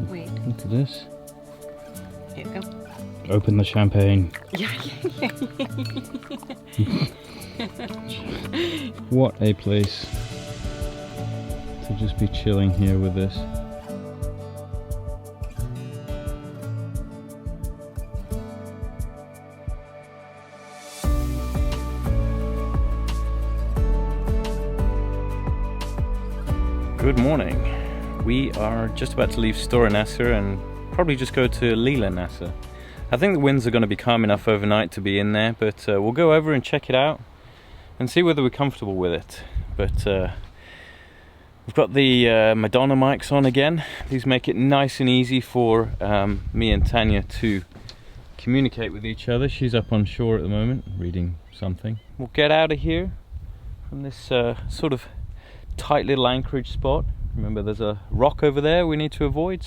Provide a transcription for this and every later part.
Wait. Look at this. Here you go. Open the champagne. Yeah. What a place to just be chilling here with this. Good morning. We are just about to leave Storra Nassa and probably just go to Lilla Nassa. I think the winds are going to be calm enough overnight to be in there, but we'll go over and check it out and see whether we're comfortable with it. But we've got the Madonna mics on again. These make it nice and easy for me and Tanya to communicate with each other. She's up on shore at the moment reading something. We'll get out of here from this sort of tight little anchorage spot. Remember, there's a rock over there we need to avoid,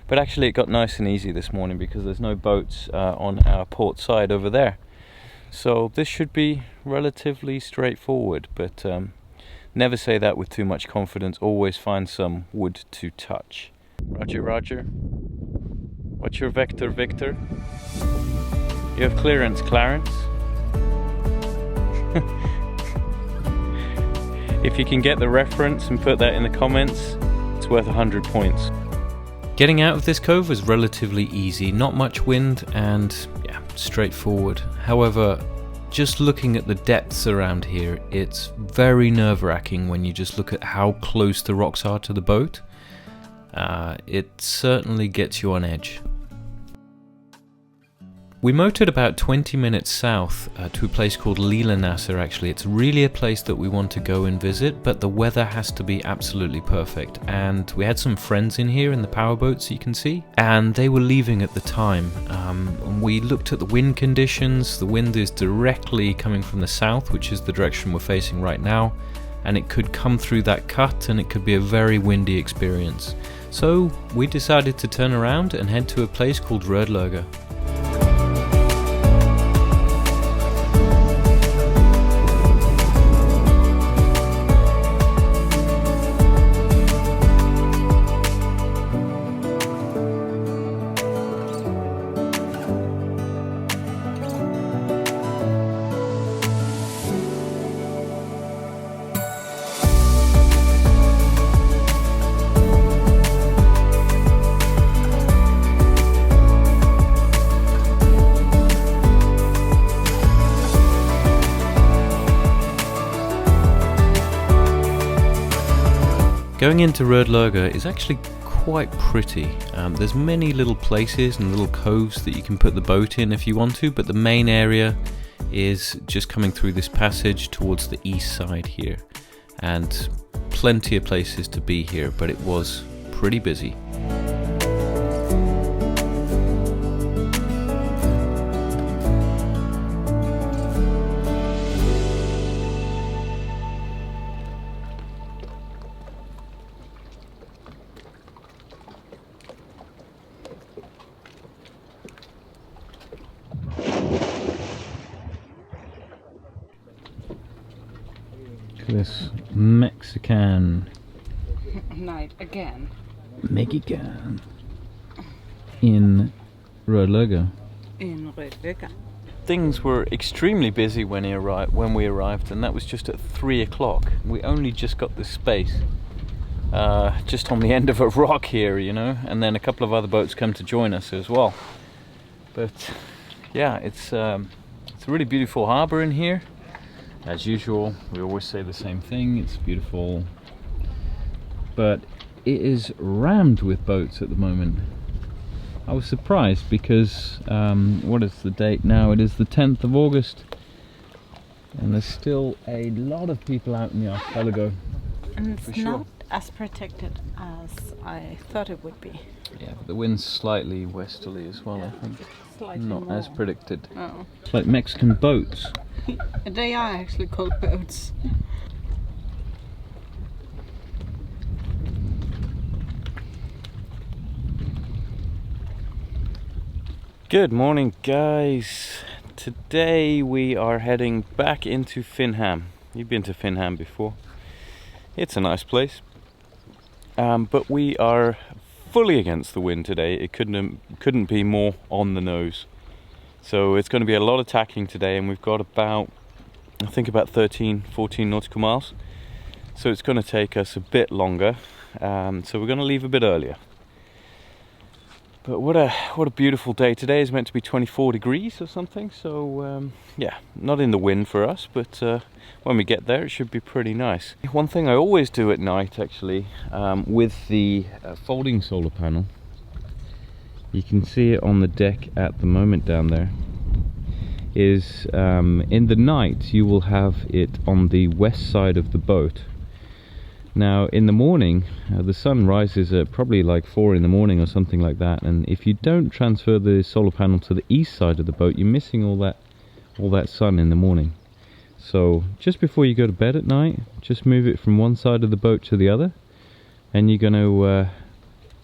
but actually it got nice and easy this morning because there's no boats on our port side over there, so this should be relatively straightforward, but never say that with too much confidence. Always find some wood to touch. Roger, roger. What's your vector, Victor? You have clearance, Clarence. If you can get the reference and put that in the comments, it's worth 100 points. Getting out of this cove was relatively easy, not much wind and yeah, straightforward. However, just looking at the depths around here, it's very nerve-wracking when you just look at how close the rocks are to the boat. It certainly gets you on edge. We motored about 20 minutes south to a place called Lilla Nassa. Actually, it's really a place that we want to go and visit, but the weather has to be absolutely perfect. And we had some friends in here in the powerboats, you can see, and they were leaving at the time. We looked at the wind conditions. The wind is directly coming from the south, which is the direction we're facing right now, and it could come through that cut and it could be a very windy experience. So we decided to turn around and head to a place called Rödlöga. Going into Rödlöga is actually quite pretty. There's many little places and little coves that you can put the boat in if you want to, but the main area is just coming through this passage towards the east side here. And plenty of places to be here, but it was pretty busy. This Mexican Night again. Mexican in Rödlöga. In Rödlöga. Things were extremely busy when we arrived, and that was just at 3 o'clock. We only just got this space, just on the end of a rock here, you know, and then a couple of other boats come to join us as well. But yeah, it's a really beautiful harbour in here. As usual, we always say the same thing, it's beautiful, but it is rammed with boats at the moment. I was surprised because, what is the date now? It is the 10th of August, and there's still a lot of people out in the archipelago. And it's not as protected as I thought it would be. Yeah, but the wind's slightly westerly as well, I think. Slightly Not more. as predicted. Oh. It's like Mexican boats. They are actually called boats. Good morning, guys. Today we are heading back into Finham. You've been to Finham before. It's a nice place. But we are fully against the wind today. It couldn't be more on the nose. So it's going to be a lot of tacking today, and we've got about, I think about 13, 14 nautical miles. So it's going to take us a bit longer. So we're going to leave a bit earlier. But what a beautiful day. Today is meant to be 24 degrees or something. So yeah, not in the wind for us, but when we get there it should be pretty nice. One thing I always do at night, actually, with the folding solar panel, you can see it on the deck at the moment down there, is in the night you will have it on the west side of the boat. Now in the morning the sun rises at probably like 4 in the morning or something like that, and if you don't transfer the solar panel to the east side of the boat, you're missing all that sun in the morning. So just before you go to bed at night, just move it from one side of the boat to the other, and you're going to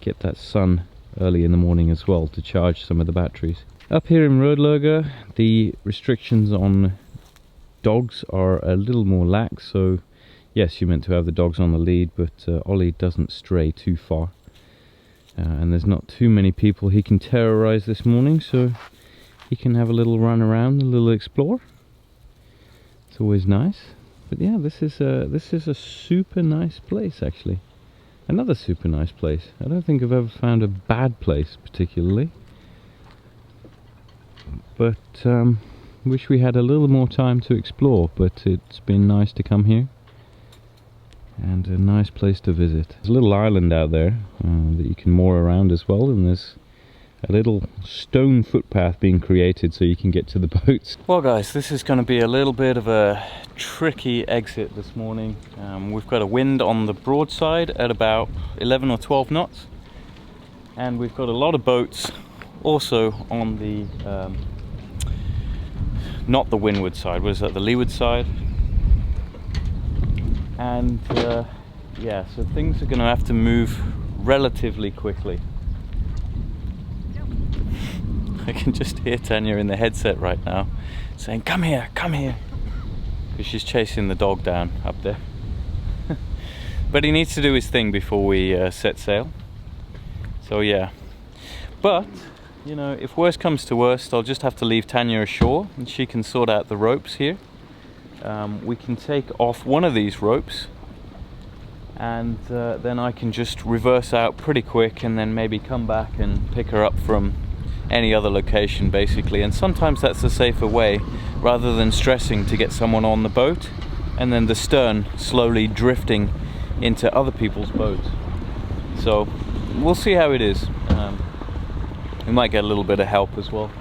get that sun early in the morning as well to charge some of the batteries. Up here in Rödlöga, the restrictions on dogs are a little more lax, so yes, you're meant to have the dogs on the lead, but Ollie doesn't stray too far, and there's not too many people he can terrorize this morning, so he can have a little run around, a little explore. It's always nice. But yeah, this is a super nice place, actually. Another super nice place. I don't think I've ever found a bad place particularly, but wish we had a little more time to explore, but it's been nice to come here and a nice place to visit. There's a little island out there that you can moor around as well, and there's a little stone footpath being created so you can get to the boats. Well guys, this is going to be a little bit of a tricky exit this morning. We've got a wind on the broadside at about 11 or 12 knots, and we've got a lot of boats also on the not the windward side, what is that, the leeward side. And yeah, so things are going to have to move relatively quickly. I can just hear Tanya in the headset right now saying, come here, because she's chasing the dog down up there. But he needs to do his thing before we set sail. So yeah, but you know, if worst comes to worst, I'll just have to leave Tanya ashore and she can sort out the ropes here. We can take off one of these ropes, and then I can just reverse out pretty quick and then maybe come back and pick her up from any other location, basically. And sometimes that's a safer way, rather than stressing to get someone on the boat and then the stern slowly drifting into other people's boats. So we'll see how it is. We might get a little bit of help as well,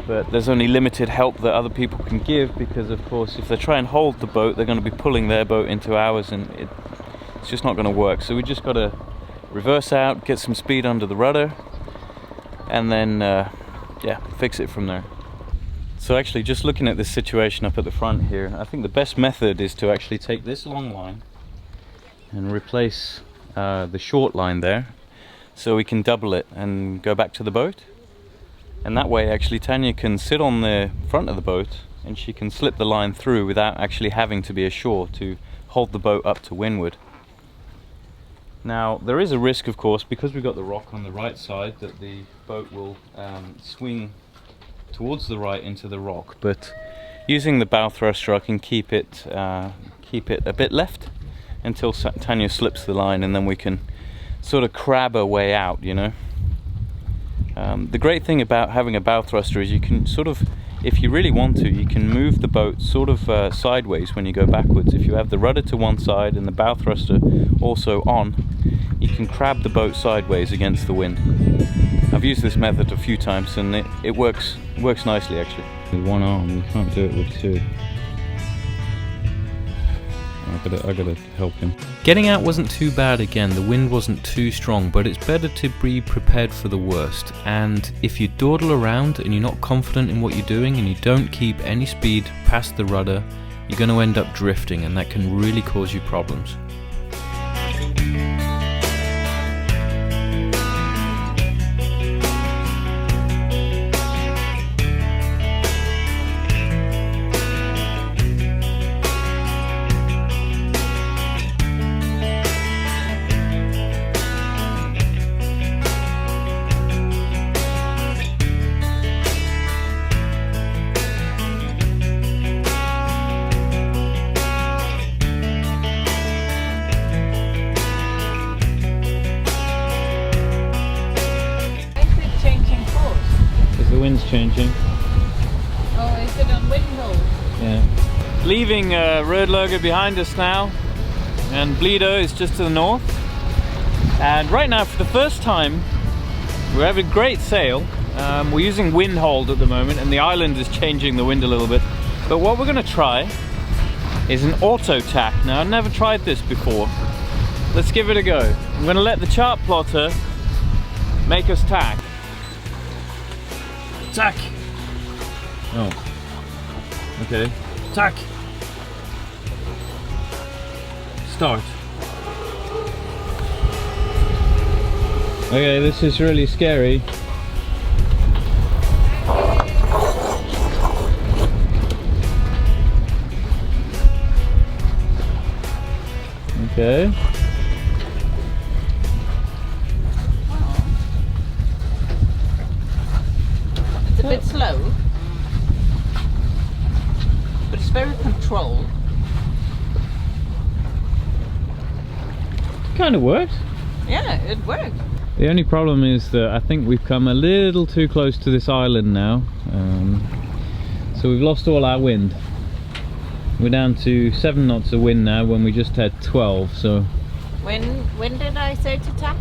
but there's only limited help that other people can give, because of course if they try and hold the boat, they're going to be pulling their boat into ours, and it's just not going to work. So we just got to reverse out, get some speed under the rudder, and then yeah, fix it from there. So actually, just looking at this situation up at the front here, I think the best method is to actually take this long line and replace the short line there, so we can double it and go back to the boat. And that way actually Tanya can sit on the front of the boat and she can slip the line through without actually having to be ashore to hold the boat up to windward. Now there is a risk, of course, because we've got the rock on the right side, that the boat will swing towards the right into the rock, but using the bow thruster I can keep it a bit left until Tanya slips the line, and then we can sort of crab our way out, you know. The great thing about having a bow thruster is you can sort of, if you really want to, you can move the boat sort of sideways when you go backwards. If you have the rudder to one side and the bow thruster also on, you can crab the boat sideways against the wind. I've used this method a few times and it works nicely actually. With one arm, you can't do it with two. I gotta help him. Getting out wasn't too bad again, the wind wasn't too strong, but it's better to be prepared for the worst. And if you dawdle around and you're not confident in what you're doing and you don't keep any speed past the rudder, you're going to end up drifting, and that can really cause you problems. wind's changing. Oh, is it on wind hold? Yeah. Leaving Rödlöga behind us now, and Blido is just to the north. And right now, for the first time, we're having great sail. We're using wind hold at the moment, and the island is changing the wind a little bit. But what we're going to try is an auto tack. Now, I've never tried this before. Let's give it a go. I'm going to let the chart plotter make us tack. Tack! Oh. Okay. Tack! Start. Okay, this is really scary. Okay. It's a bit slow, but it's very controlled. Kind of worked. Yeah, it worked. The only problem is that I think we've come a little too close to this island now. So we've lost all our wind. We're down to 7 knots of wind now when we just had 12, so... When did I say to tack?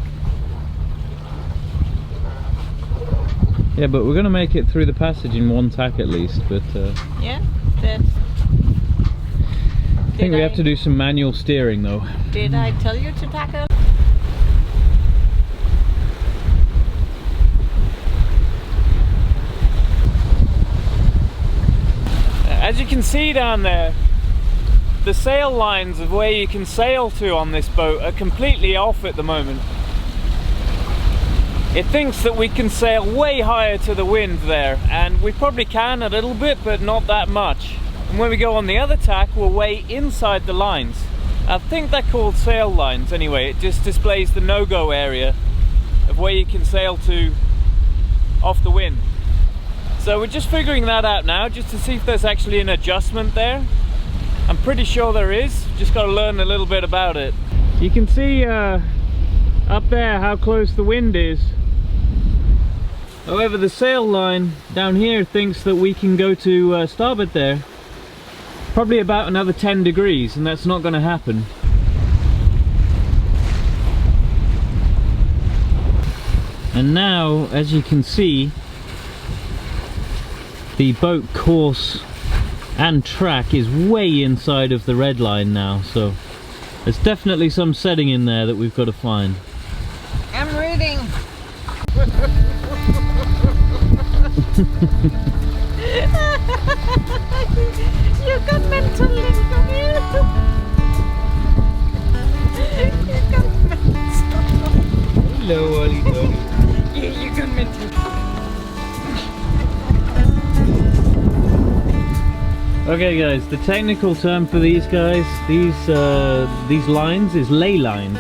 Yeah, but we're going to make it through the passage in one tack at least, but... Yeah, that... I think we have to do some manual steering though. Did I tell you to tack it? As you can see down there, the sail lines of where you can sail to on this boat are completely off at the moment. It thinks that we can sail way higher to the wind there, and we probably can a little bit, but not that much. And when we go on the other tack, we're way inside the lines. I think they're called sail lines anyway. It just displays the no-go area of where you can sail to off the wind. So we're just figuring that out now, just to see if there's actually an adjustment there. I'm pretty sure there is, just got to learn a little bit about it. You can see up there how close the wind is. However, the sail line down here thinks that we can go to starboard there. Probably about another 10 degrees, and that's not going to happen. And now, as you can see, the boat course and track is way inside of the red line now, so there's definitely some setting in there that we've got to find. I'm reading. You got mental link on you. You got mental. Hello, Ollie Dolly. Yeah, you got mental. Okay guys, the technical term for these guys, these lines is ley lines.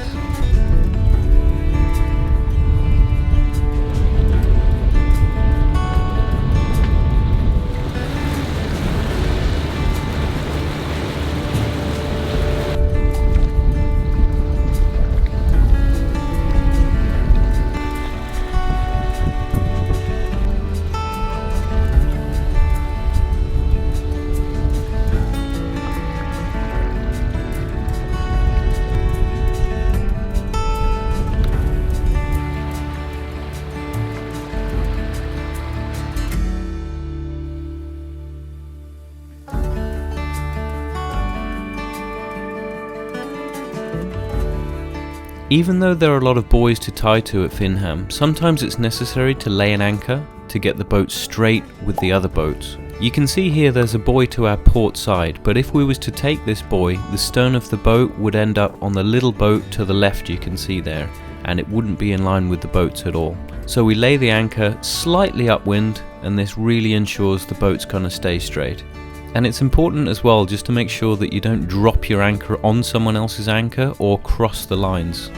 Even though there are a lot of buoys to tie to at Finham, sometimes it's necessary to lay an anchor to get the boat straight with the other boats. You can see here there's a buoy to our port side, but if we was to take this buoy, the stern of the boat would end up on the little boat to the left you can see there, and it wouldn't be in line with the boats at all. So we lay the anchor slightly upwind, and this really ensures the boat's gonna stay straight. And it's important as well just to make sure that you don't drop your anchor on someone else's anchor or cross the lines.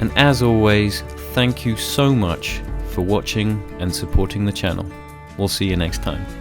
And as always, thank you so much for watching and supporting the channel. We'll see you next time.